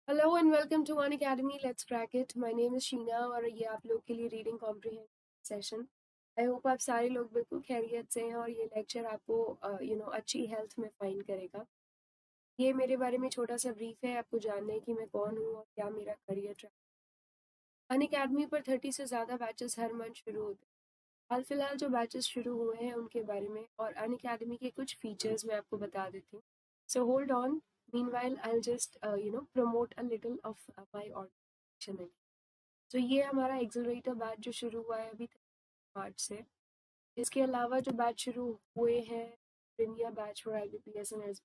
Hello and welcome to Unacademy let's crack it. My name is Sheena और ये आप लोग के लिए reading comprehension session. I hope आप सारे लोग बिल्कुल खैरियत से हैं और ये लेक्चर आपको अच्छी हेल्थ में फाइंड करेगा। ये मेरे बारे में छोटा सा ब्रीफ है, आपको जानना है कि मैं कौन हूँ और क्या मेरा करियर ट्रैक। अनअकैडमी पर 30 से ज़्यादा बैचेस हर मंथ शुरू होते हैं। हाल फिलहाल जो बैचेस शुरू हुए हैं उनके बारे में और अनअकैडमी के कुछ फीचर्स मैं आपको बता देती हूँ। So hold on, meanwhile I will just promote a little of my organisation. तो ये हमारा एक्सेलरेटर बैच जो शुरू हुआ है अभी मार्च से। इसके अलावा जो बैच शुरू हुए हैं premier batch for IBPS and SBI,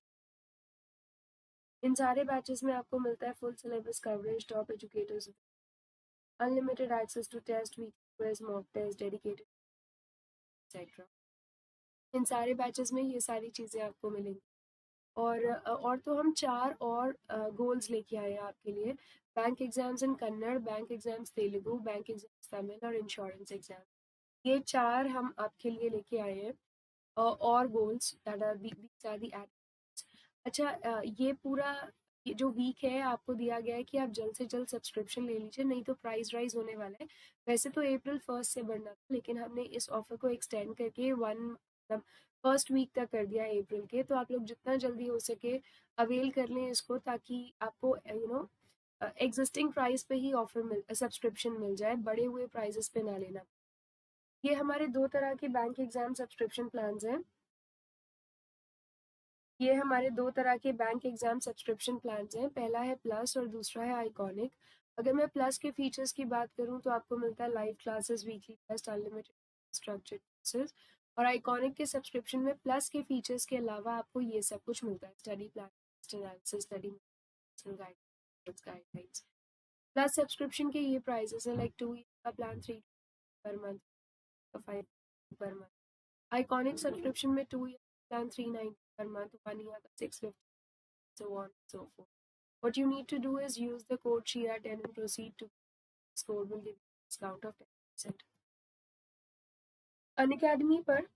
इन सारे बैचेस में आपको मिलता है full syllabus coverage, top educators, unlimited access to test, week quiz, mock test, dedicated etcetera. इन सारे बैचेस में ये सारी चीज़ें आपको मिलेंगी। और तो हम 4 और गोल्स लेके आए हैं आपके लिए। बैंक एग्जाम्स इन Kannada, bank exams Telugu, bank exams Tamil और इंश्योरेंस एग्जाम। ये 4 हम आपके लिए लेके आए हैं और goals that are these are the eight. अच्छा, ये पूरा ये जो वीक है आपको दिया गया है कि आप जल्द से जल्द सब्सक्रिप्शन ले लीजिए, नहीं तो प्राइस राइज होने वाला है। वैसे तो अप्रैल 1 से बढ़ना था, लेकिन हमने इस ऑफर को एक्सटेंड करके मतलब फर्स्ट वीक तक कर दिया है अप्रैल के। तो आप लोग जितना जल्दी हो सके अवेल कर लें इसको, ताकि आपको एग्जिस्टिंग प्राइस पे ही ऑफर सब्सक्रिप्शन मिल जाए, बढ़े हुए प्राइजेस पे ना लेना। ये हमारे 2 तरह के बैंक एग्जाम सब्सक्रिप्शन प्लान्स हैं। ये हमारे 2 तरह के बैंक एग्जाम सब्सक्रिप्शन प्लान्स हैं। पहला है प्लस और दूसरा है आइकॉनिक। अगर मैं प्लस के फीचर्स की बात करूँ तो आपको मिलता है live classes, weekly test, unlimited structured courses. और आइकॉनिक के सब्सक्रिप्शन में प्लस के फीचर्स के अलावा आपको ये सब कुछ मिलता है, study plan, analysis, study guides. Plus subscription के ये प्राइसेस हैं, लाइक 2 ईयर का plan 3 per month, 5 per month. Iconic subscription में 2 year plan 390 per month, 1 year का 650, so on and so forth. What you need to do is use the code SHEERA10 and proceed to this code will give you a discount of 10%. Unacademy पर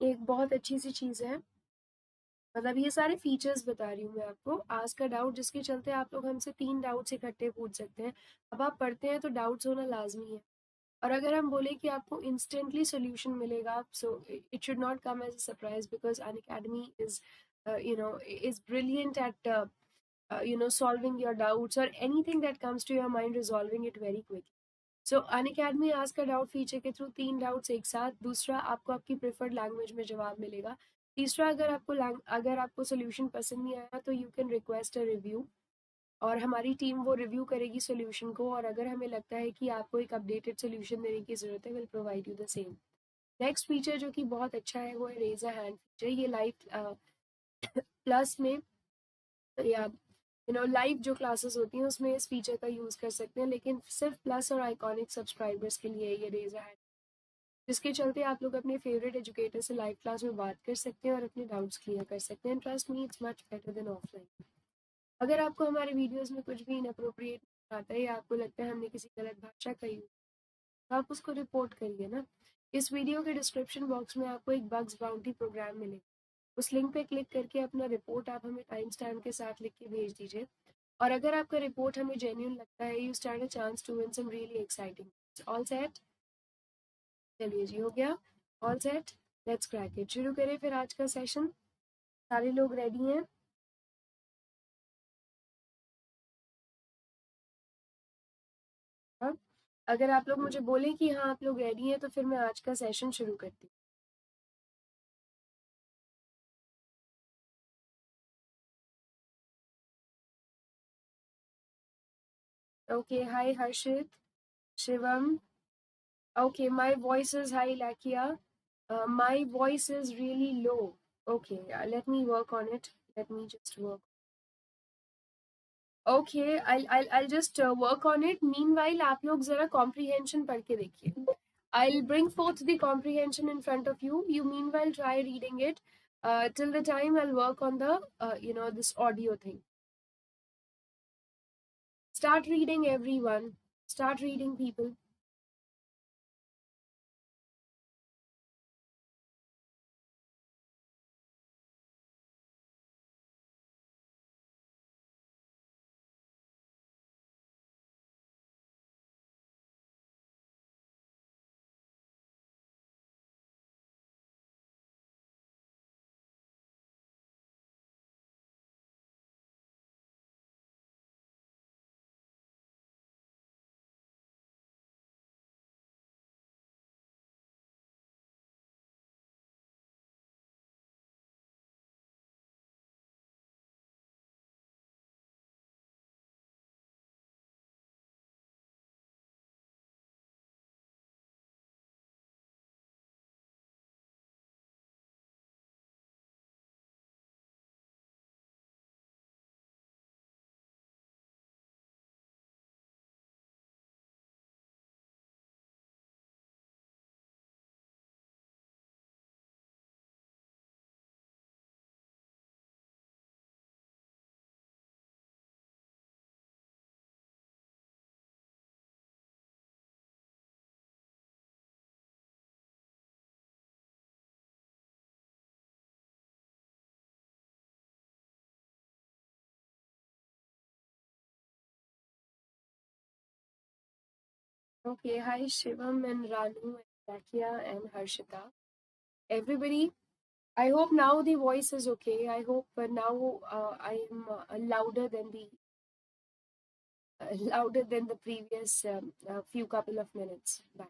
एक बहुत अच्छी सी चीज़ है, मतलब ये सारे features बता रही हूँ मैं आपको। आज का डाउट जिसके चलते आप लोग हमसे 3 डाउट्स इकट्ठे पूछ सकते हैं। अब आप पढ़ते हैं तो डाउट्स होना लाजमी है, और अगर हम बोले कि आपको इंस्टेंटली सोल्यूशन मिलेगा, so it should not come as a surprise, because Unacademy is is brilliant at solving your doubts or anything that comes to your mind, resolving it very quickly. So Unacademy आज का doubt feature के through 3 doubts एक साथ। दूसरा, आपको आपकी preferred language में जवाब मिलेगा। तीसरा, अगर आपको सोल्यूशन पसंद नहीं आया तो you can request a review, और हमारी टीम वो रिव्यू करेगी सोल्यूशन को, और अगर हमें लगता है कि आपको एक अपडेटेड सोल्यूशन देने की ज़रूरत है, will provide you the same. Next feature जो कि बहुत अच्छा है वो है रेज अ हैंड फीचर। ये लाइव प्लस में या लाइव जो क्लासेस होती हैं उसमें इस फीचर का यूज़ कर सकते हैं, लेकिन सिर्फ प्लस और आइकॉनिक सब्सक्राइबर्स के लिए ये रेज अ हैंड, जिसके चलते आप लोग अपने फेवरेट एजुकेटर से लाइव क्लास में बात कर सकते हैं और अपने डाउट्स क्लियर कर सकते हैं। Trust me, it's much better than offline. अगर आपको हमारे वीडियोस में कुछ भी इनअप्रोप्रिएट आता है या आपको लगता है हमने किसी गलत भाषा का यूज, तो आप उसको रिपोर्ट करिए ना। इस वीडियो के डिस्क्रिप्शन बॉक्स में आपको एक बग्स बाउंटी प्रोग्राम मिलेगा, उस लिंक पे क्लिक करके अपना रिपोर्ट आप हमें टाइम स्टैम्प के साथ लिख के भेज दीजिए। और अगर आपका रिपोर्ट हमें जेन्युइन लगता है, you stand a chance to win some really exciting. All set? चलिए जी, हो गया। All set, let's crack it. शुरू करें फिर आज का सेशन। सारे लोग रेडी हैं? हाँ? अगर आप लोग मुझे बोलें कि हाँ आप लोग रेडी हैं, तो फिर मैं आज का सेशन शुरू करती हूँ। Okay, hi Harshit, Shivam. Okay, my voice is high, Lakia. My voice is really low. Okay, let me work on it. Let me just work. Okay, I'll just work on it. Meanwhile, आप लोग जरा comprehension पढ़ के देखिए. I'll bring forth the comprehension in front of you. You meanwhile try reading it. Till the time I'll work on the this audio thing. Start reading, everyone. Start reading, people. Okay, hi Shivam and Ranu and Zakia and Harshita. Everybody, I hope now the voice is okay. I hope now I am louder than the louder than the previous few couple of minutes back.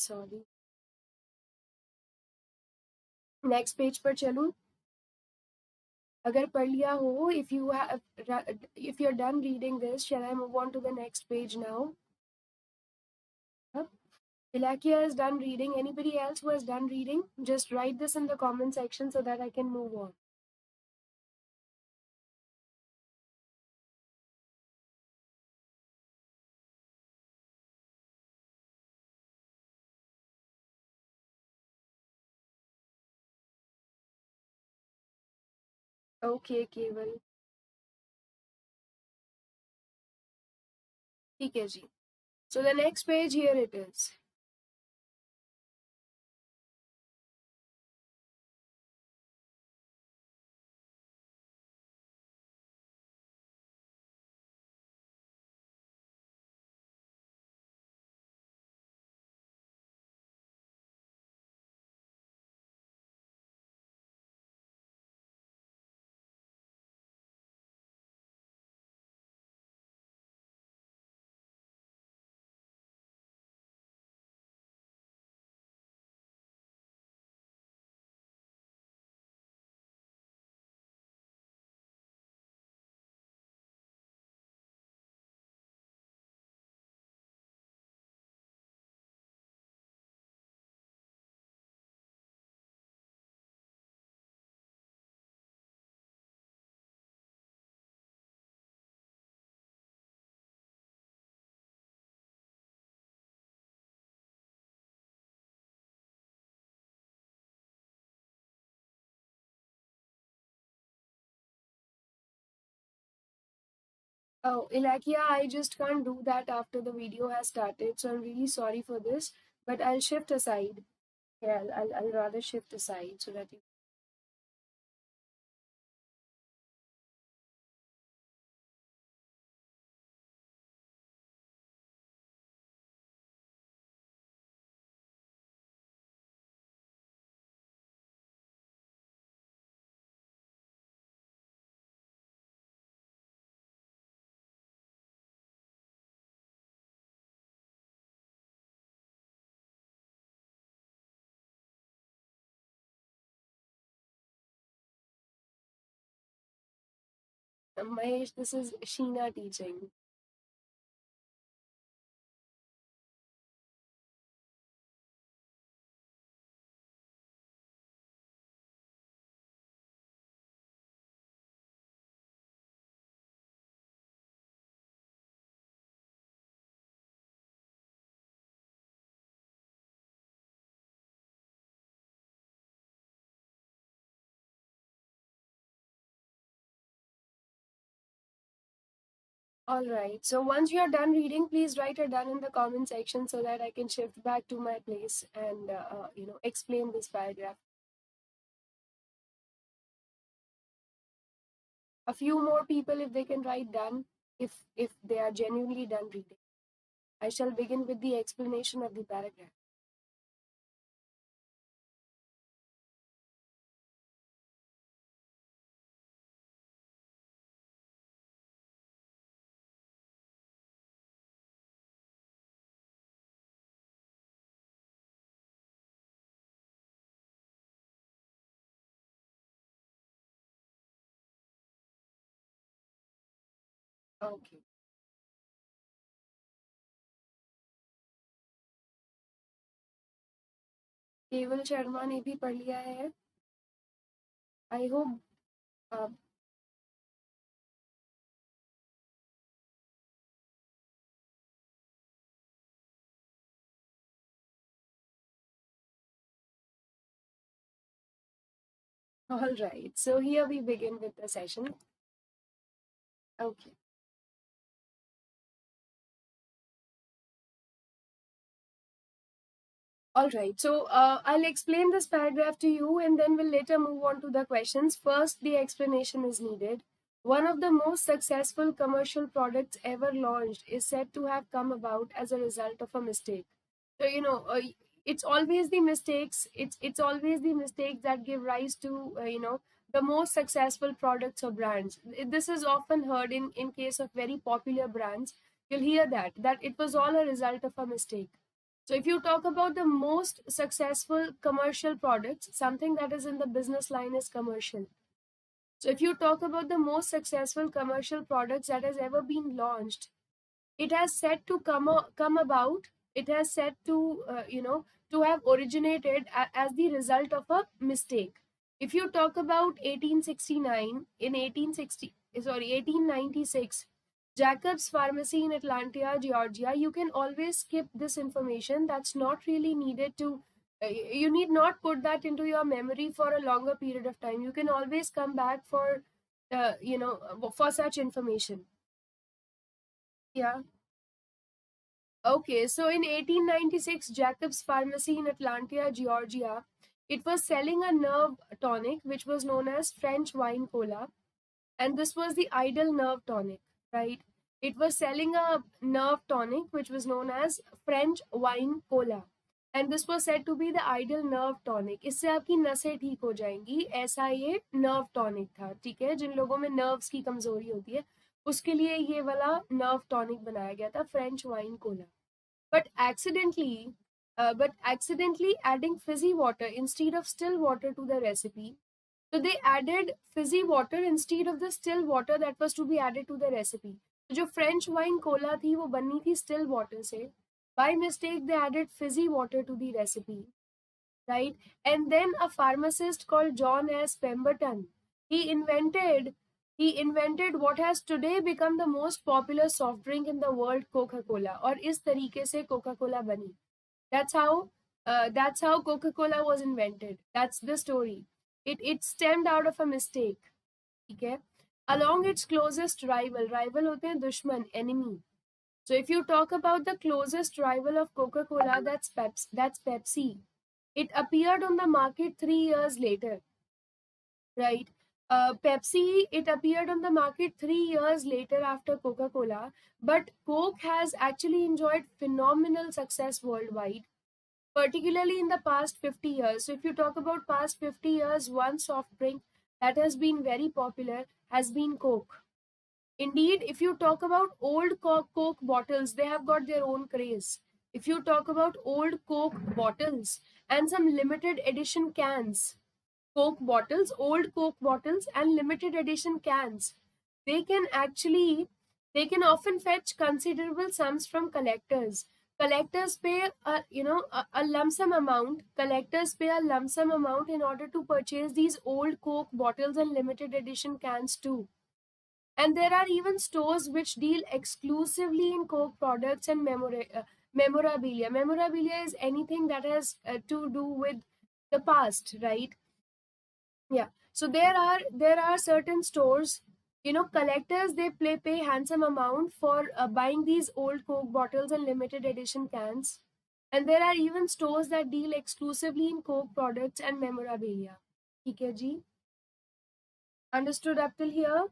Sorry. Next page पर चलूं. अगर पढ़ लिया हो, if you're done reading this, shall I move on to the next page now? Huh? Ilakia is done reading. Anybody else who has done reading? Just write this in the comment section so that I can move on. Okay, Keval. ठीक है जी. So the next page, here it is. Oh, Ilakia, I just can't do that after the video has started, so I'm really sorry for this. But I'll shift aside. Yeah, I'll rather shift aside so that you. Mahesh, this is Sheena teaching. All right. So once you're done reading, please write it down in the comment section so that I can shift back to my place and explain this paragraph. A few more people, if they can write done, if they are genuinely done reading. I shall begin with the explanation of the paragraph. Okay, केवल शर्मा ने भी पढ़ लिया है। I hope. All right, so here we begin with the session. Okay. All right, so I'll explain this paragraph to you and then we'll later move on to the questions. First, the explanation is needed. One of the most successful commercial products ever launched is said to have come about as a result of a mistake. So, it's always the mistakes, it's always the mistakes that give rise to, the most successful products or brands. This is often heard in case of very popular brands. You'll hear that it was all a result of a mistake. So if you talk about the most successful commercial products, something that is in the business line is commercial. So if you talk about the most successful commercial products that has ever been launched, it has said to come about. It has said to to have originated as the result of a mistake. If you talk about 1869, in 1896, Jacob's Pharmacy in Atlanta, Georgia, you can always skip this information. That's not really needed to. You need not put that into your memory for a longer period of time. You can always come back for, for such information. Yeah. Okay, so in 1896, Jacob's Pharmacy in Atlanta, Georgia, it was selling a nerve tonic which was known as French wine cola, and this was the ideal nerve tonic, right? It was selling a nerve tonic which was known as French wine cola, and this was said to be the ideal nerve tonic. इससे आपकी नसें ठीक हो जाएंगी, ऐसा ये nerve tonic था, ठीक है? जिन लोगों में nerves की कमजोरी होती है उसके लिए ये वाला nerve tonic बनाया गया था, French wine cola. But accidentally adding fizzy water instead of still water to the recipe. So they added fizzy water instead of the still water that was to be added to the recipe. So जो French wine cola थी वो बननी थी still water से. By mistake they added fizzy water to the recipe, right? And then a pharmacist called John S. Pemberton, he invented he invented what has today become the most popular soft drink in the world, Coca-Cola. और इस तरीके से Coca-Cola बनी. That's how Coca-Cola was invented. That's the story. It stemmed out of a mistake. ठीक है? Along its closest rival होते हैं दुश्मन, enemy. So if you talk about the closest rival of Coca-Cola, that's Pepsi. It appeared on the market 3 years later, right? Pepsi, it appeared on the market 3 years later after Coca-Cola, but Coke has actually enjoyed phenomenal success worldwide, particularly in the past 50 years. So if you talk about past 50 years, one soft drink that has been very popular has been Coke. Indeed, if you talk about old Coke bottles, they have got their own craze. If you talk about old Coke bottles and some limited edition cans, old Coke bottles and limited edition cans, they can often fetch considerable sums from collectors. Collectors pay a lump sum amount. Collectors pay a lump sum amount in order to purchase these old Coke bottles and limited edition cans too. And there are even stores which deal exclusively in Coke products and memorabilia. Memorabilia is anything that has to do with the past, right? Yeah. So there are certain stores, collectors, they pay handsome amount for buying these old Coke bottles and limited edition cans. And there are even stores that deal exclusively in Coke products and memorabilia. ठीक है जी? Understood up till here?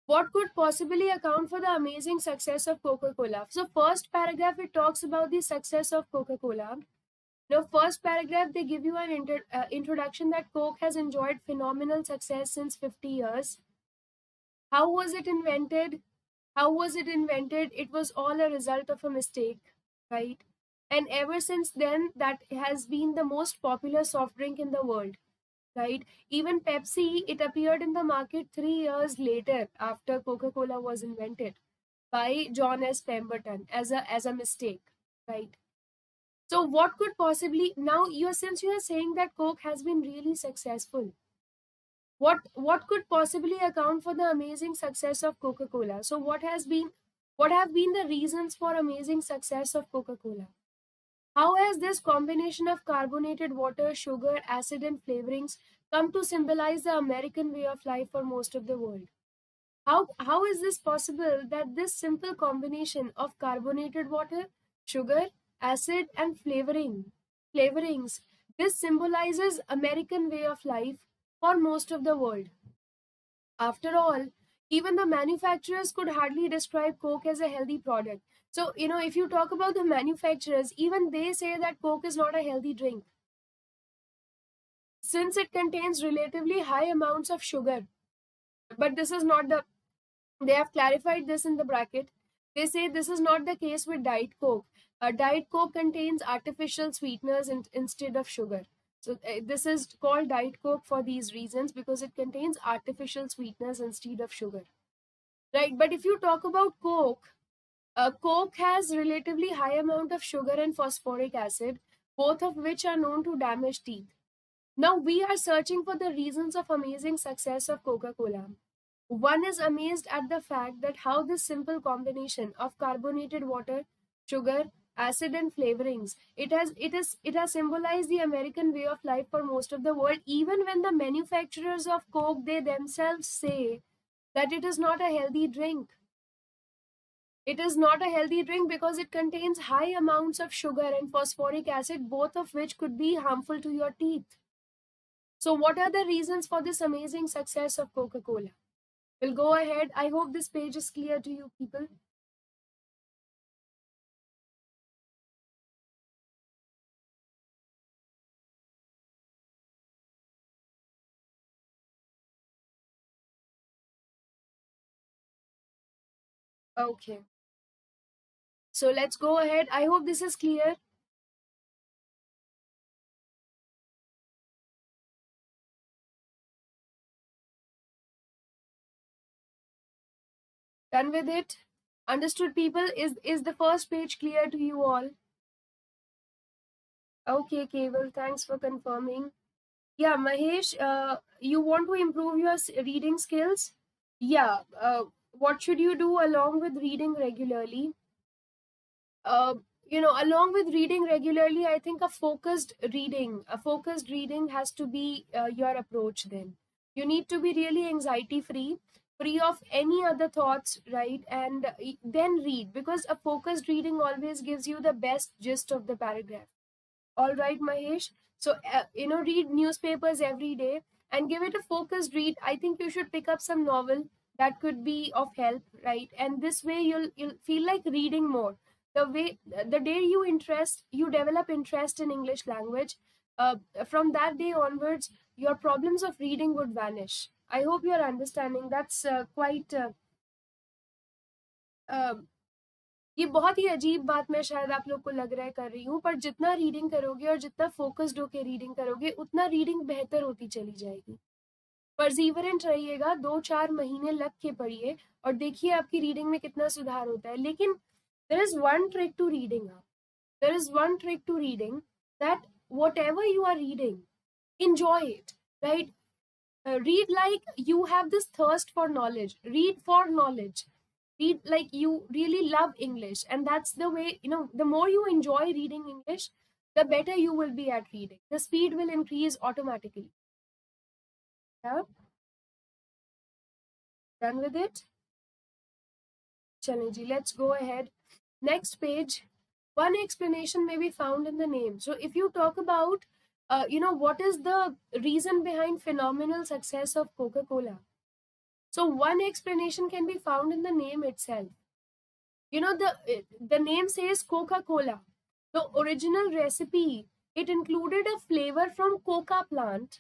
What could possibly account for the amazing success of Coca-Cola? So first paragraph, it talks about the success of Coca-Cola. Now, first paragraph, they give you an introduction that Coke has enjoyed phenomenal success since 50 years. How was it invented? It was all a result of a mistake, right? And ever since then, that has been the most popular soft drink in the world. right? Even Pepsi, it appeared in the market 3 years later after Coca-Cola was invented by John S. Pemberton as a mistake, right? So what could possibly now you since you are saying that Coke has been really successful, what could possibly account for the amazing success of Coca-Cola? So what have been the reasons for amazing success of Coca-Cola? How has this combination of carbonated water, sugar, acid, and flavorings come to symbolize the American way of life for most of the world? How is this possible that this simple combination of carbonated water, sugar, acid, and flavorings, this symbolizes American way of life for most of the world? After all, even the manufacturers could hardly describe Coke as a healthy product. So, if you talk about the manufacturers, even they say that Coke is not a healthy drink since it contains relatively high amounts of sugar. But this is not the they have clarified this in the bracket. They say this is not the case with Diet Coke. Diet Coke contains artificial sweeteners instead of sugar. So this is called Diet Coke for these reasons because it contains artificial sweeteners instead of sugar. Right, but if you talk about Coke, Coke has relatively high amount of sugar and phosphoric acid, both of which are known to damage teeth. Now we are searching for the reasons of amazing success of Coca-Cola. One is amazed at the fact that how this simple combination of carbonated water, sugar, acid, and flavorings it has symbolized the American way of life for most of the world, even when the manufacturers of Coke they themselves say that it is not a healthy drink. It is not a healthy drink because it contains high amounts of sugar and phosphoric acid, both of which could be harmful to your teeth. So, what are the reasons for this amazing success of Coca Cola? We'll go ahead. I hope this page is clear to you, people. Okay. So, let's go ahead. I hope this is clear. Done with it? Understood, people? Is the first page clear to you all? Okay, Cable. Thanks for confirming. Yeah, Mahesh, you want to improve your reading skills? Yeah. What should you do along with reading regularly? uh, Along with reading regularly, I think a focused reading has to be your approach. Then you need to be really anxiety free of any other thoughts, right? And then read, because a focused reading always gives you the best gist of the paragraph. All right, Mahesh. So, read newspapers every day and give it a focused read. I think you should pick up some novel that could be of help, right? And this way you'll feel like reading more. The day you develop interest in English language, from that day onwards, your problems of reading would vanish. I hope you're understanding. That's quite uh, ये बहुत ही अजीब बात मैं शायद आप लोग को लग रहा है कर रही हूँ, पर जितना रीडिंग करोगे और जितना फोकस्ड होके रीडिंग करोगे उतना रीडिंग बेहतर होती चली जाएगी. परजीवरेंट रहिएगा, 2-4 महीने लग के पढ़िए और देखिए आपकी रीडिंग में कितना सुधार होता है. लेकिन there is one trick to reading. There is one trick to reading, that whatever you are reading, enjoy it, right? Read like you have this thirst for knowledge. Read for knowledge. Read like you really love English. And that's the way, the more you enjoy reading English, the better you will be at reading. The speed will increase automatically. Yeah? Done with it? Chaleji, let's go ahead. Next page. One explanation may be found in the name. So if you talk about, what is the reason behind phenomenal success of Coca-Cola? So one explanation can be found in the name itself. The name says Coca-Cola. The original recipe, it included a flavor from coca plant,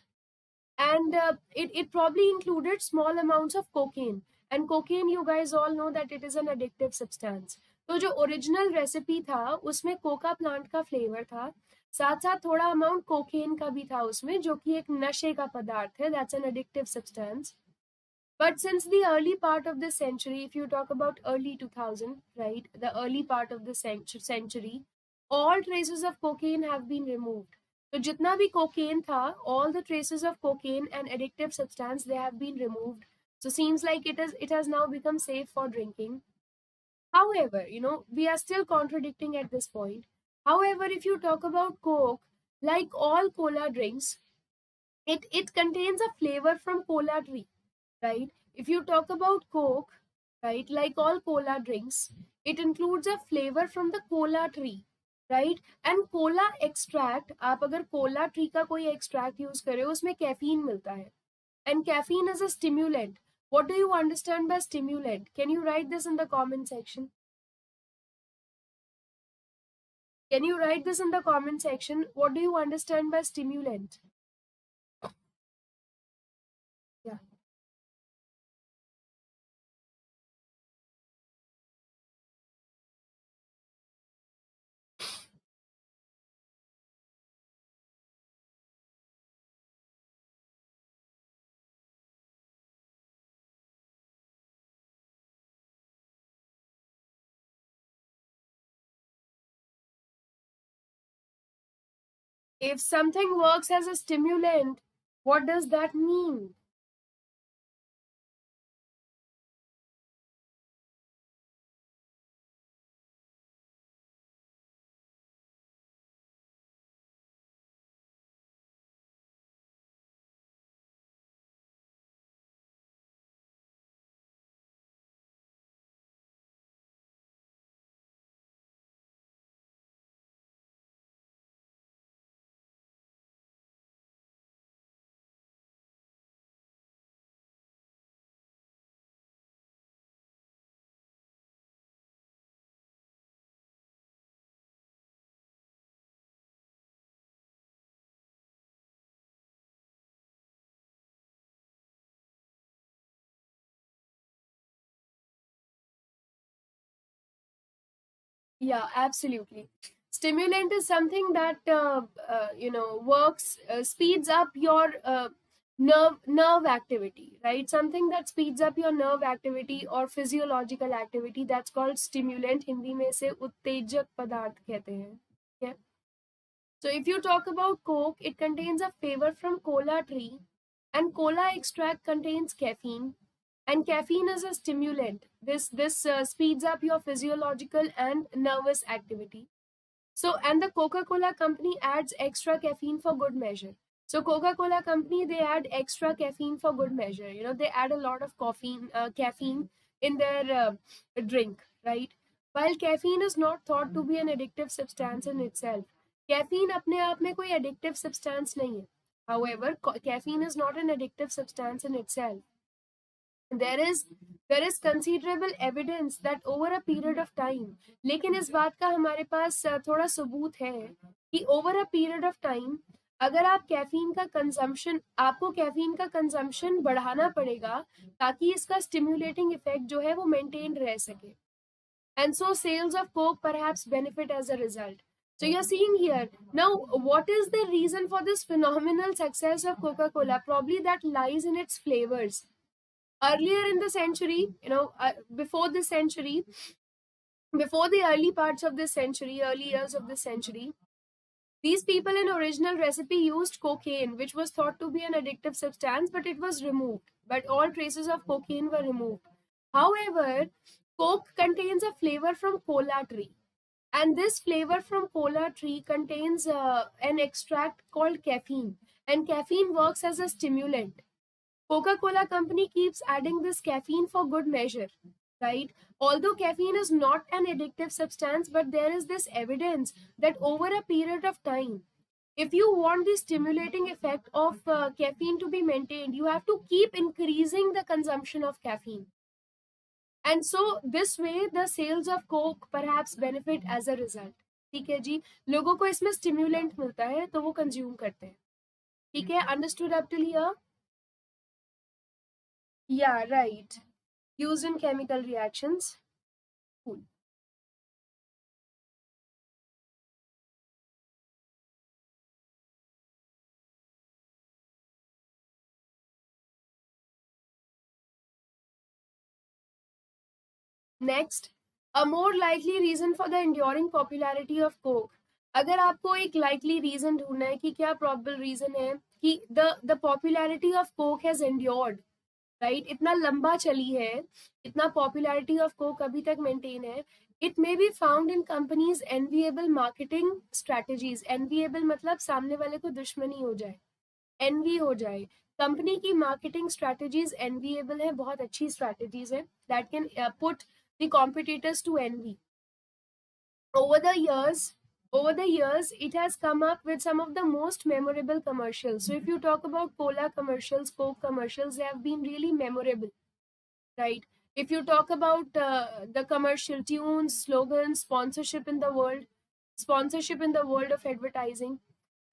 and it probably included small amounts of cocaine. And cocaine, you guys all know that it is an addictive substance. तो जो original recipe था उसमें Coca plant का flavour था, साथ साथ थोड़ा amount cocaine का भी था उसमें, जो कि एक नशे का पदार्थ है, that's an addictive substance. But since the early part of this century, if you talk about early 2000, right, the early part of the century, all traces of cocaine have been removed. So jitna bhi cocaine tha, all the traces of cocaine and addictive substance, they have been removed. So seems like it has now become safe for drinking. However, we are still contradicting at this point. However, if you talk about Coke, like all cola drinks, it contains a flavor from cola tree, right? If you talk about Coke, right, like all cola drinks, it includes a flavor from the cola tree, right? And cola extract, आप अगर cola tree का कोई extract use करे, उसमें caffeine मिलता है. And caffeine is a stimulant. What do you understand by stimulant? Can you write this in the comment section? Can you write this in the comment section? What do you understand by stimulant? Yeah. If something works as a stimulant, what does that mean? Yeah, absolutely. Stimulant is something that works, speeds up your nerve activity, right? Something that speeds up your nerve activity or physiological activity. That's called stimulant. Hindi में से उत्तेजक पदार्थ कहते हैं. Okay. So if you talk about Coke, it contains a flavor from cola tree, and cola extract contains caffeine, and caffeine is a stimulant. This speeds up your physiological and nervous activity. So, and the Coca-Cola company adds extra caffeine for good measure. So, Coca-Cola company, they add extra caffeine for good measure. They add a lot of caffeine in their drink, right? While caffeine is not thought to be an addictive substance in itself, caffeine अपने आप में कोई addictive substance नहीं है. However, caffeine is not an addictive substance in itself. There is considerable evidence that over a period of time, लेकिन इस बात का हमारे पास थोड़ा सबूत है कि over a period of time, अगर आप कैफीन का कंजम्पशन, आपको कैफीन का कंजम्पशन बढ़ाना पड़ेगा ताकि इसका स्टिम्युलेटिंग इफेक्ट जो है वो मेंटेन रह सके. And so sales of Coke perhaps benefit as a result. So you're seeing here now, what is the reason for this phenomenal success of Coca-Cola? Probably that lies in its flavors. Earlier in the century, before this century, before the early parts of this century, early years of this century, these people in original recipe used cocaine, which was thought to be an addictive substance, but it was removed. But all traces of cocaine were removed. However, Coke contains a flavor from cola tree. And this flavor from cola tree contains an extract called caffeine. And caffeine works as a stimulant. Coca-Cola company keeps adding this caffeine for good measure, right? Although caffeine is not an addictive substance, but there is this evidence that over a period of time, if you want the stimulating effect of caffeine to be maintained, you have to keep increasing the consumption of caffeine. And so this way, the sales of Coke perhaps benefit as a result. ठीक है जी, लोगों को इसमें stimulant मिलता है तो वो consume करते हैं. ठीक है, understood up till here? Yeah, right. Used in chemical reactions. Cool. Next, a more likely reason for the enduring popularity of Coke. अगर आपको एक लाइकली रीजन ढूंढना है कि क्या प्रॉबल रीजन है कि the popularity of Coke has endured, right, इतना लंबा चली है, इतना पॉपुलैरिटी ऑफ कोक अभी तक मेंटेन है. It may be found in companies enviable marketing strategies. Enviable मतलब सामने वाले को दुश्मनी हो जाए, एनवी हो जाए. कंपनी की मार्केटिंग स्ट्रैटेजीज एनवीएबल है, बहुत अच्छी स्ट्रैटेजीज है that can put the competitors to envy. over the years over the years it has come up with some of the most memorable commercials. So if you talk about cola commercials, coke commercials, they have been really memorable, right? If you talk about the commercial tunes, slogans, sponsorship in the world of advertising,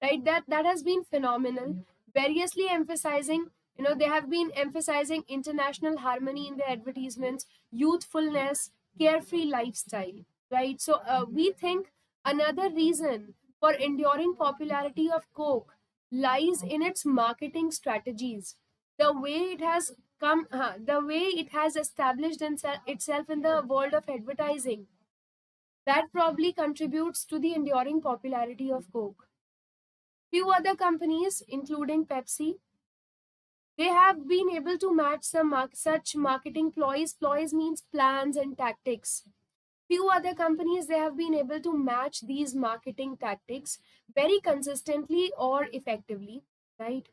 right, that has been phenomenal. Variously emphasizing, they have been emphasizing international harmony in their advertisements, youthfulness, carefree lifestyle, right? So we think another reason for enduring popularity of coke lies in its marketing strategies. The way it has the way it has established itself in the world of advertising, that probably contributes to the enduring popularity of coke. Few other companies, including Pepsi, they have been able to match such marketing ploys. Ploys means plans and tactics. Few other companies, they have been able to match these marketing tactics very consistently or effectively, right?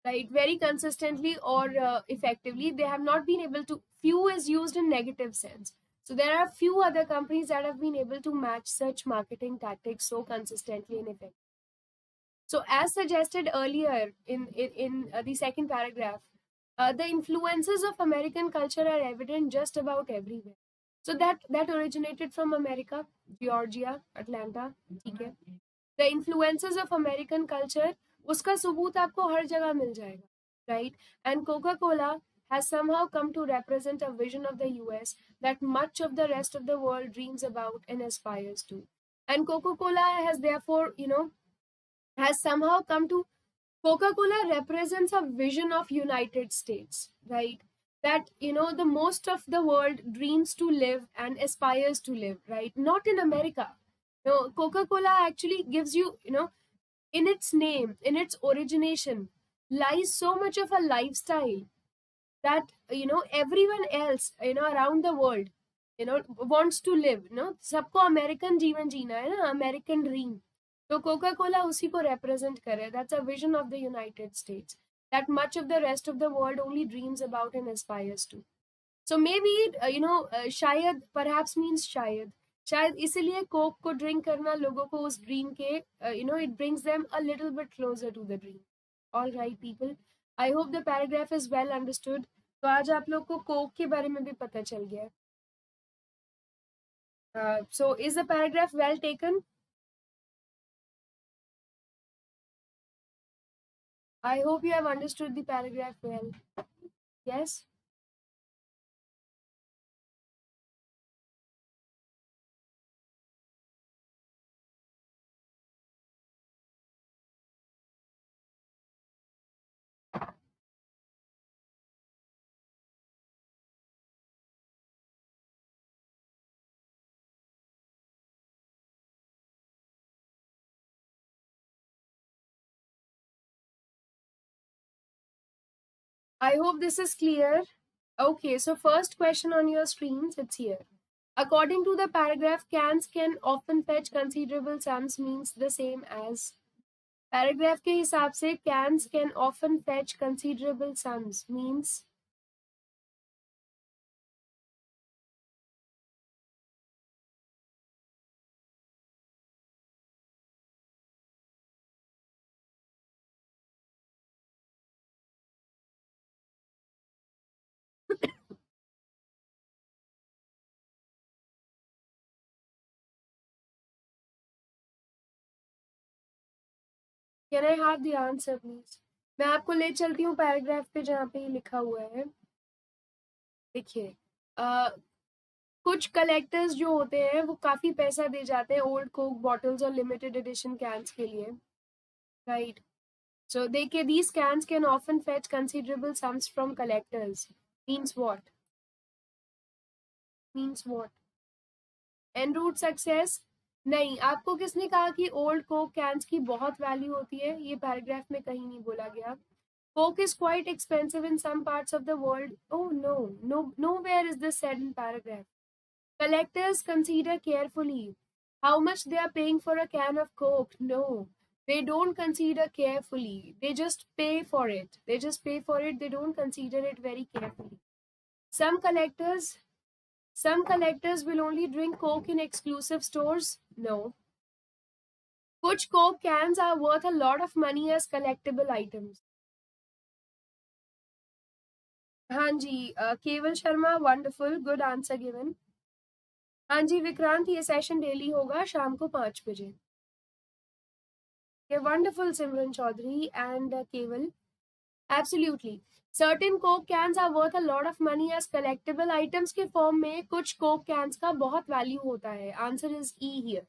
Right, very consistently or effectively. They have not been able to. Few is used in negative sense. So there are few other companies that have been able to match such marketing tactics so consistently and effectively. So, as suggested earlier in the second paragraph, the influences of American culture are evident just about everywhere. So that originated from America, Georgia, Atlanta, ठीक है. The influences of American culture, उसका सबूत आपको हर जगह मिल जाएगा, right? And Coca-Cola has somehow come to represent a vision of the US that much of the rest of the world dreams about and aspires to. And Coca-Cola has therefore, has somehow come to. Coca-Cola represents a vision of United States, right? That, the most of the world dreams to live and aspires to live, right? Not in America. No, Coca-Cola actually gives you, in its name, in its origination, lies so much of a lifestyle that, everyone else, around the world, wants to live. सबको American जीवन जीना है ना, American dream. तो Coca Cola उसी को represent करे. That's a vision of the United States that much of the rest of the world only dreams about and aspires to. So maybe शायद, perhaps means शायद इसीलिए कोक को drink करना लोगों को उस ड्रीम के, it brings them a little bit closer to the dream. All right, people. I hope the paragraph is well understood. तो आज आप लोग को कोक के बारे में भी पता चल गया. So is the paragraph well taken? I hope you have understood the paragraph well. Yes? I hope this is clear. Okay, so first question on your screens, it's here. According to the paragraph, cans can often fetch considerable sums means the same as. Paragraph के हिसाब से cans can often fetch considerable sums means. Can I have the answer please? मैं आपको ले चलती हूँ paragraph पे जहाँ पे लिखा हुआ है. देखिए, कुछ कलेक्टर्स जो होते हैं वो काफी पैसा दे जाते हैं ओल्ड कोक बॉटल्स और लिमिटेड एडिशन कैंस के लिए, right? So these cans can often fetch considerable sums from collectors. Means what? Means what? En route success नहीं। आपको किसने कहा कि ओल्ड कोक कैंस की बहुत वैल्यू होती है? ये पैराग्राफ में कहीं नहीं बोला गया। Coke is quite expensive in some parts of the world. Oh no, nowhere is this said in paragraph. Collectors consider carefully how much they are paying for a can of Coke. No, they don't consider carefully. They just pay for it. They just pay for it. They don't consider it very carefully. Some collectors, some collectors will only drink Coke in exclusive stores. No. कुछ Coke cans are worth a lot of money as collectible items. हाँ जी, केवल Sharma, wonderful, good answer given. हाँ जी विक्रांत, ये session daily होगा शाम को 5 बजे। ये wonderful Simran Chaudhary and Kewal, absolutely. Certain Coke cans are worth a lot of money as collectible items के फॉर्म में कुछ कोक कैंस का बहुत वैल्यू होता है। Answer is E here.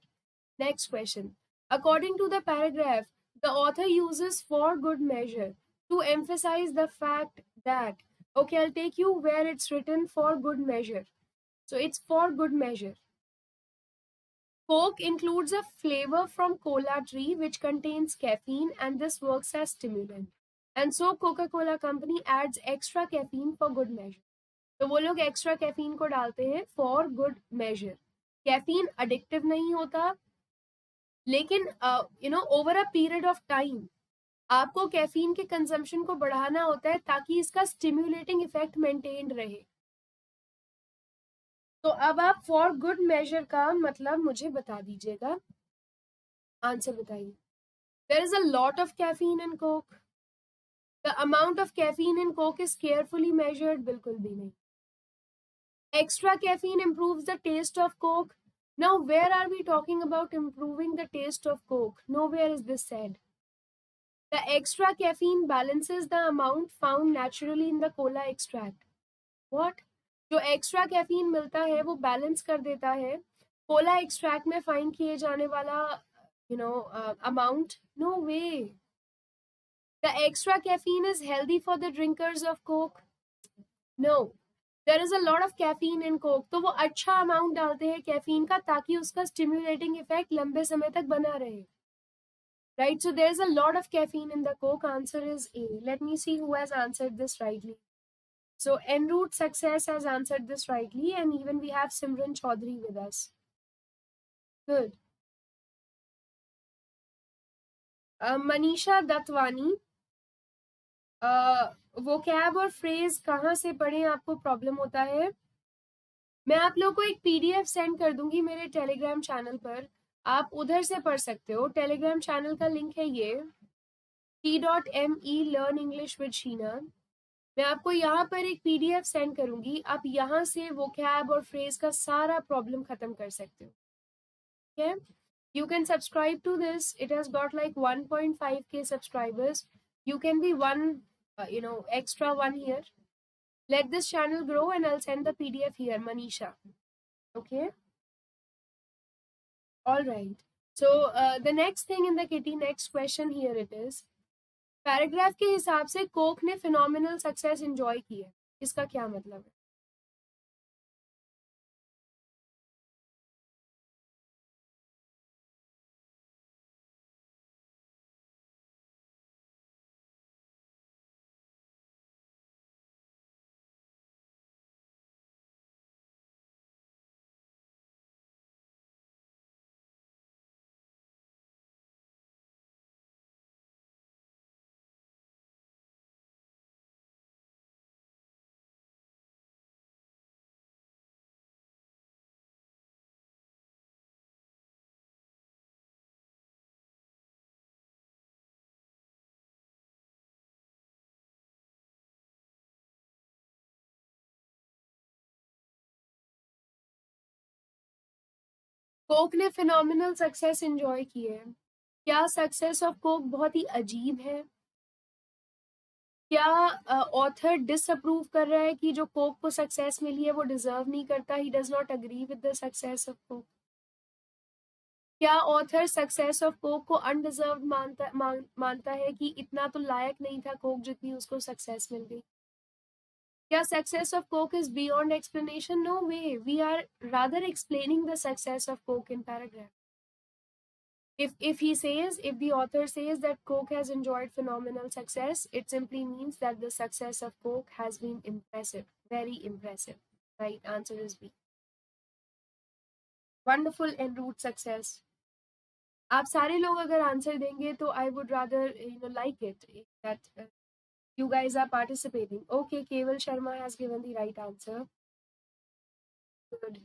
Next question. According to the paragraph, the author uses for good measure to emphasize the fact that, okay, I'll take you where it's written for good measure. So it's for good measure. Coke includes a flavor from cola tree which contains caffeine and this works as stimulant. And so Coca-Cola company adds extra caffeine for good measure. तो वो लोग extra caffeine को डालते हैं for good measure. Caffeine addictive नहीं होता, लेकिन over a period of time आपको कैफीन के कंजम्पशन को बढ़ाना होता है ताकि इसका स्टिम्युलेटिंग इफेक्ट मेंटेन रहे। तो अब आप फॉर गुड मेजर का मतलब मुझे बता दीजिएगा, आंसर बताइए। There is a lot of caffeine in Coke. The amount of caffeine in Coke is carefully measured, बिल्कुल भी नहीं। Extra caffeine improves the taste of coke. Now where are we talking about improving the taste of coke? Nowhere is this said. The extra caffeine balances the amount found naturally in the cola extract. What? जो extra caffeine मिलता है वो balance कर देता है Cola extract में find किए जाने वाला amount. No way. The extra caffeine is healthy for the drinkers of Coke. No, there is a lot of caffeine in Coke. तो वो अच्छा अमाउंट डालते हैं कैफीन का ताकि उसका स्टिम्युलेटिंग इफेक्ट लंबे समय तक बना रहे। Right, so there's a lot of caffeine in the Coke. Answer is A. Let me see who has answered this rightly. So en route success has answered this rightly, and even we have Simran Chaudhary with us. Good. Manisha Datwani, vocab और phrase कहाँ से पढ़ें आपको problem होता है? मैं आप लोगों को एक PDF सेंड कर दूंगी मेरे टेलीग्राम चैनल पर, आप उधर से पढ़ सकते हो। टेलीग्राम चैनल का लिंक है ये t.me Learn English with Sheena। मैं आपको यहाँ पर एक PDF सेंड करूंगी, आप यहाँ से vocab और phrase का सारा प्रॉब्लम खत्म कर सकते हो। Okay? You can subscribe to this. It has got like 1.5k subscribers. You can be one, extra one here. Let this channel grow and I'll send the PDF here, Manisha. Okay? All right. So the next thing in the kitty, next question here it is. Paragraph के हिसाब से Coke ने phenomenal success enjoy की है, इसका क्या मतलब है? कोक ने फिनोमिनल सक्सेस एंजॉय की है। क्या सक्सेस ऑफ कोक बहुत ही अजीब है? क्या ऑथर डिसअप्रूव कर रहा है कि जो कोक को सक्सेस मिली है वो डिजर्व नहीं करता? He does not agree with the success of Coke. क्या ऑथर सक्सेस ऑफ कोक को अनडिजर्व मानता है कि इतना तो लायक नहीं था कोक जितनी उसको सक्सेस मिल गई? क्या success of Coke is beyond explanation? No way, we are rather explaining the success of coke in paragraph. If he says, if the author says that coke has enjoyed phenomenal success, it simply means that the success of coke has been impressive, very impressive. Right answer is B. Wonderful en route success. आप सारे लोग अगर answer देंगे तो I would rather like it that you guys are participating. Okay, Keval Sharma has given the right answer. Good.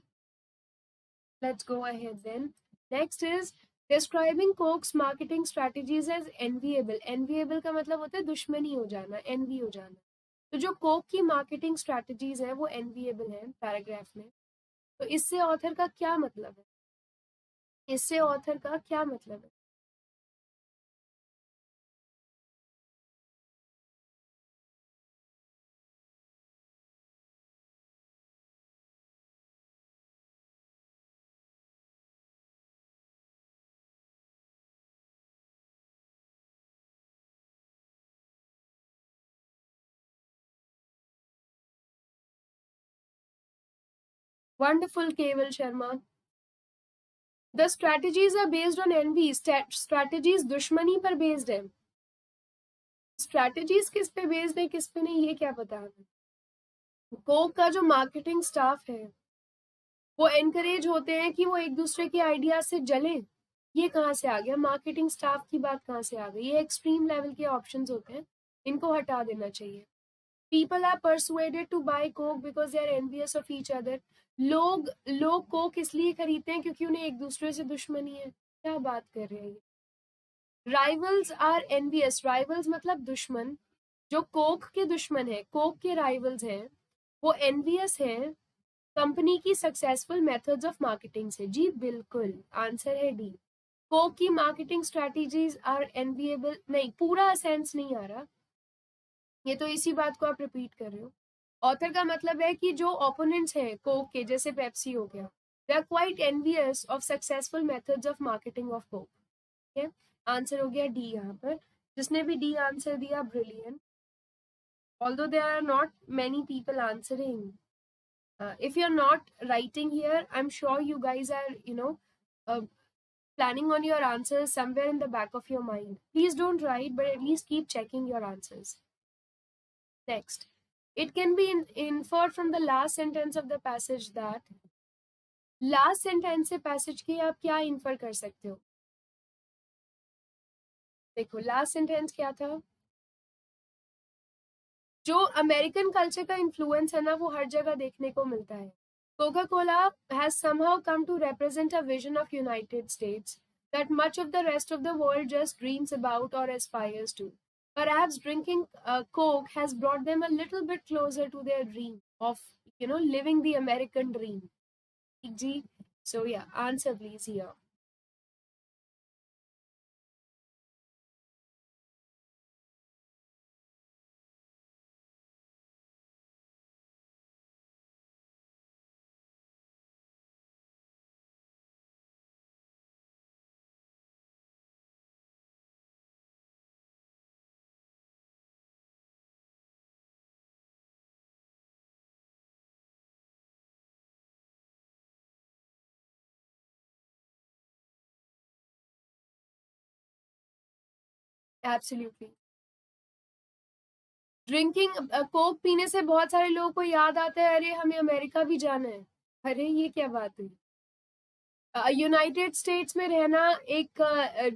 Let's go ahead then. Next is describing Coke's marketing strategies as enviable. Enviable का मतलब होता है दुश्मनी हो जाना, envy हो जाना. तो जो कोक की मार्केटिंग स्ट्रैटेजीज हैं वो एनविएबल हैं पैराग्राफ में. तो इससे ऑथर का क्या मतलब है? इससे ऑथर का क्या मतलब है? Wonderful Kewal Sharma. The strategies are based on envy. Strategies दुश्मनी पर बेस्ड है. स्ट्रैटेजीज किस पे बेस्ड है, किस पे नहीं, ये क्या पता हमें. कोक का जो मार्केटिंग स्टाफ है वो एनकरेज होते हैं कि वो एक दूसरे के आइडिया से जलें. ये कहाँ से आ गया? मार्केटिंग स्टाफ की बात कहाँ से आ गई? ये एक्सट्रीम लेवल के ऑप्शंस होते हैं, इनको हटा देना चाहिए. People are persuaded to buy Coke because they are envious of each other. लोग लोग कोक इसलिए खरीदते हैं क्योंकि उन्हें एक दूसरे से दुश्मनी है. क्या बात कर रहे हैं? Rivals are envious. राइवल्स मतलब दुश्मन. जो कोक के दुश्मन है, कोक के राइवल्स हैं, वो एनवियस हैं कंपनी की सक्सेसफुल मेथड्स ऑफ मार्केटिंग से. जी बिल्कुल, आंसर है डी. कोक की मार्केटिंग स्ट्रेटजीज आर एनविएबल. नहीं, पूरा सेंस नहीं आ रहा, ये तो इसी बात को आप रिपीट कर रहे हो. ऑथर का मतलब है कि जो ओपोनेंट्स हैं कोक के, जैसे पेप्सी हो गया, they are quite envious of successful methods of marketing of Coke. ठीक है, आंसर हो गया डी. यहाँ पर जिसने भी डी आंसर दिया, brilliant. Although there are not many people answering. If you're not writing here, I'm sure you guys are planning on your answers somewhere in the back of your mind. Please don't write, but at least keep checking your answers. Next, it can be inferred from the last sentence of the passage that. Last sentence से passage के आप क्या infer कर सकते हो? देखो, last sentence क्या था? जो अमेरिकन कल्चर का इन्फ्लुएंस है ना, वो हर जगह देखने को मिलता है. Coca-Cola has somehow come to represent a vision of United States that much of the rest of the world just dreams about or aspires to. Perhaps drinking Coke has brought them a little bit closer to their dream of, living the American dream. G. So yeah, answer please here. Absolutely. Drinking Coke पीने से बहुत सारे लोगों को याद आता है, अरे हमें अमेरिका भी जाना है. अरे ये क्या बात हुई? यूनाइटेड स्टेट्स में रहना एक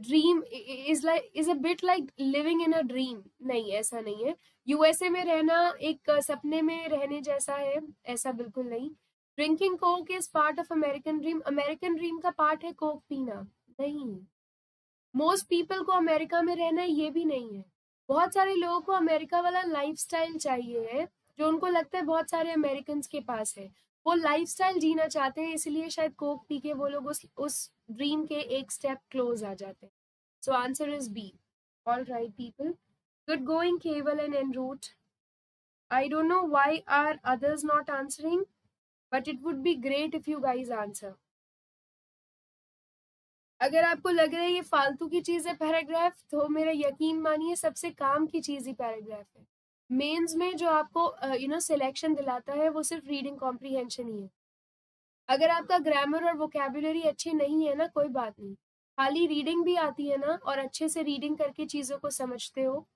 dream is a bit like living in a dream. नहीं, ऐसा नहीं है. यूएसए में रहना एक सपने में रहने जैसा है, ऐसा बिल्कुल नहीं. Drinking Coke is part of American dream. American dream का पार्ट है कोक पीना? नहीं. मोस्ट पीपल को अमेरिका में रहना ये भी नहीं है. बहुत सारे लोगों को अमेरिका वाला लाइफस्टाइल चाहिए है, जो उनको लगता है बहुत सारे अमेरिकन के पास है. वो लाइफस्टाइल जीना चाहते हैं, इसलिए शायद कोक पी के वो लोग उस ड्रीम के एक स्टेप क्लोज आ जाते हैं. So answer is B. All right people, good going Kewal and एन रूट. I don't know why are others not answering, but it would be great if you guys answer. अगर आपको लग रहा है ये फालतू की चीज है पैराग्राफ, तो मेरा यकीन मानिए सबसे काम की चीज ही पैराग्राफ है. मेंस में जो आपको सिलेक्शन दिलाता है वो सिर्फ रीडिंग कॉम्प्रिहेंशन ही है। अगर आपका ग्रामर और वोकैबुलरी अच्छी नहीं है ना, कोई बात नहीं, खाली रीडिंग भी आती है ना और अच्छे से रीडिंग करके चीजों को समझते हो,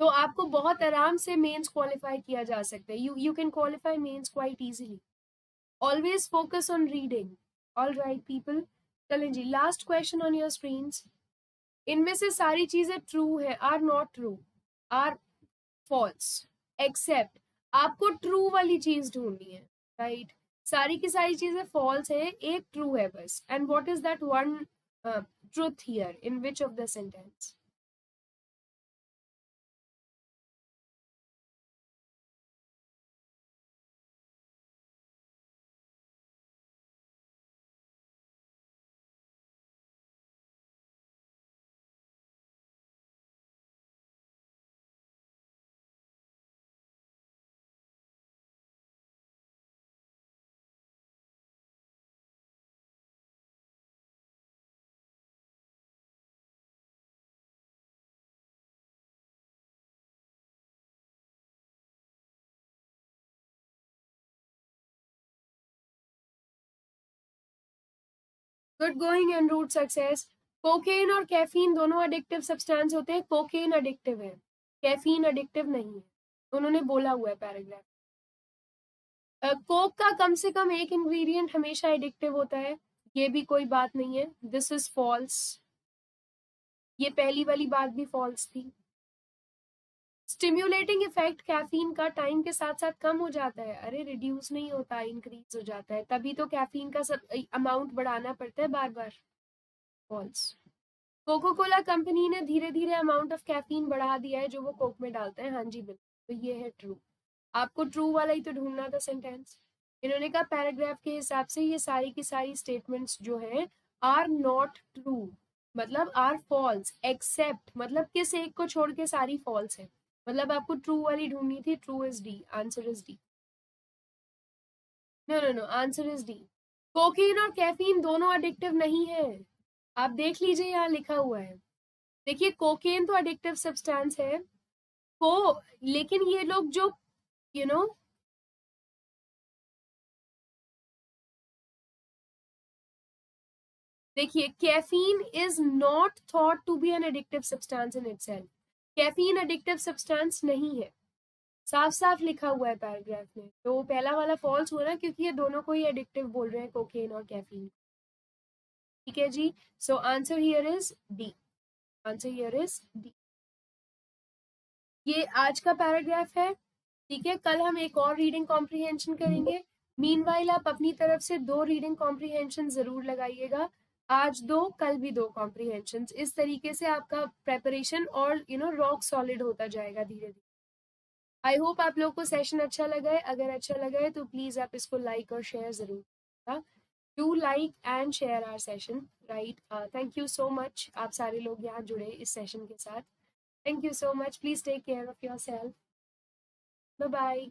तो आपको बहुत आराम से मेंस क्वालिफाई किया जा सकता है। You can qualify mains quite easily. Always focus on reading. All right people, चलें जी, last question on your screens. इनमें से सारी चीजें ट्रू है, or not true, or false, except आपको ट्रू वाली चीज ढूंढनी है, राइट? सारी की सारी चीजें फॉल्स है, एक ट्रू है बस। And what is that one truth here in which of the sentence? Good going and route success. Cocaine और कैफीन दोनों एडिक्टिव सब्सटेंस होते हैं। कोकेन एडिक्टिव है, कैफीन एडिक्टिव नहीं है, उन्होंने बोला हुआ है पैराग्राफ। कोक का कम से कम एक इंग्रेडिएंट हमेशा एडिक्टिव होता है, ये भी कोई बात नहीं है। दिस इज फॉल्स, ये पहली वाली बात भी फॉल्स थी। स्टिम्युलेटिंग इफेक्ट कैफीन का टाइम के साथ साथ कम हो जाता है, अरे रिड्यूस नहीं होता, इंक्रीज हो जाता है, तभी तो कैफीन का अमाउंट बढ़ाना पड़ता है बार बार। फॉल्स। कोको कोला कंपनी ने धीरे धीरे अमाउंट ऑफ कैफीन बढ़ा दिया है जो वो कोक में डालते हैं, हाँ जी बिल्कुल, तो ये है ट्रू। आपको ट्रू वाला ही तो ढूंढना था सेंटेंस। इन्होंने कहा पैराग्राफ के हिसाब से ये सारी की सारी स्टेटमेंट्स जो हैं आर नॉट ट्रू, मतलब आर फॉल्स, एक्सेप्ट मतलब किस एक को छोड़ के सारी फॉल्स है, मतलब आपको ट्रू वाली ढूंढनी थी। True is D, answer is D. No no no, answer is D. Cocaine और कैफीन दोनों एडिक्टिव नहीं है, आप देख लीजिए यहाँ लिखा हुआ है। देखिए कोकेन तो एडिक्टिव सब्सटेंस है को, लेकिन ये लोग जो यू you नो know, देखिए caffeine is not thought to be an addictive substance in itself. Caffeine addictive substance नहीं है, साफ साफ लिखा हुआ है पैराग्राफ में। तो पहला वाला फॉल्स हुआ ना, क्योंकि ये दोनों को ही एडिक्टिव बोल रहे हैं, कोकेन और कैफीन। ठीक है जी, so answer here is D, answer here is D. ये आज का पैराग्राफ है, ठीक है। कल हम एक और रीडिंग कॉम्प्रिहेंशन करेंगे। मीनवाइल आप अपनी तरफ से 2 रीडिंग कॉम्प्रिहेंशन जरूर लगाइएगा, आज 2 कल भी 2 कॉम्प्रिहेंशन। इस तरीके से आपका प्रेपरेशन और रॉक सॉलिड होता जाएगा धीरे धीरे। आई होप आप लोग को सेशन अच्छा लगा है। अगर अच्छा लगा है तो प्लीज आप इसको लाइक और शेयर जरूर, do like and share our session, right? Thank you so much, आप सारे लोग यहाँ जुड़े इस सेशन के साथ। Thank you so much, please take care of yourself, bye bye.